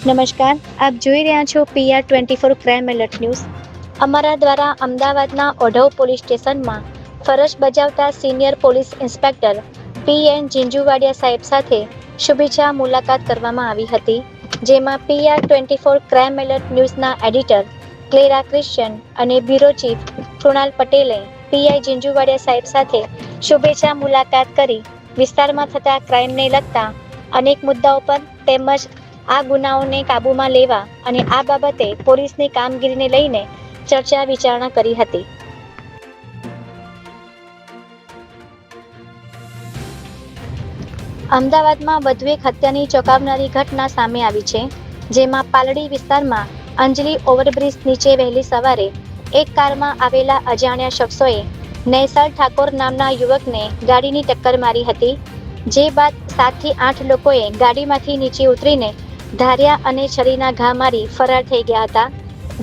નમસ્કાર, આપ જોઈ રહ્યા છો PR24 ક્રાઇમ એલર્ટ ન્યૂઝ. અમારા દ્વારા અમદાવાદના ઓઢવ પોલીસ સ્ટેશનમાં ફરજ બજાવતા senior police inspector PN Jhinjhuwadiya સાહેબ સાથે શુભેચ્છા મુલાકાત કરવામાં આવી હતી, જેમાં PR24 ક્રાઇમ એલર્ટ ન્યૂઝના એડિટર ક્લેરા ક્રિશ્ચન અને બ્યુરો ચીફ કૃણાલ પટેલે PI ઝીંઝુવાડિયા સાહેબ સાથે શુભેચ્છા મુલાકાત કરી વિસ્તારમાં થતા ક્રાઇમને લગતા અનેક મુદ્દાઓ પર તેમજ આ ગુનાઓને કાબૂમાં લેવા અને આ બાબતે પોલીસની કામગીરીને લઈને ચર્ચા વિચારણા કરી હતી. અમદાવાદમાં વધુ એક હત્યાની ચોંકાવનારી ઘટના સામે આવી છે, જેમાં પાલડી વિસ્તારમાં અંજલિ ઓવરબ્રિજ નીચે વહેલી સવારે એક કારમાં આવેલા અજાણ્યા શખ્સોએ નૈસલ ઠાકોર નામના યુવકને ગાડીની ટક્કર મારી હતી. જે બાદ 7 થી 8 લોકોએ ગાડીમાંથી નીચે ઉતરીને ધારિયા અને છરીના ઘા મારી ફરાર થઈ ગયા હતા.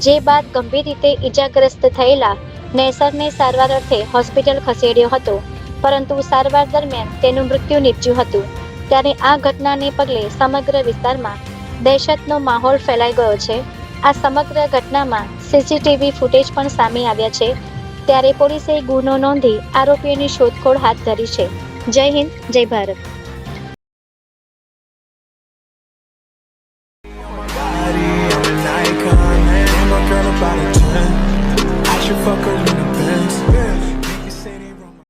જે બાદ ગંભીર રીતે ઈજાગ્રસ્ત થયેલા નૈસરને સારવાર અર્થે હોસ્પિટલ ખસેડ્યો હતો, પરંતુ સારવાર દરમિયાન તેનું મૃત્યુ નીપજ્યું હતું. ત્યારે આ ઘટનાને પગલે સમગ્ર વિસ્તારમાં દહેશતનો માહોલ ફેલાઈ ગયો છે. આ સમગ્ર ઘટનામાં CCTV ફૂટેજ પણ સામે આવ્યા છે. ત્યારે પોલીસે ગુનો નોંધી આરોપીઓની શોધખોળ હાથ ધરી છે. જય હિન્દ, જય ભારત.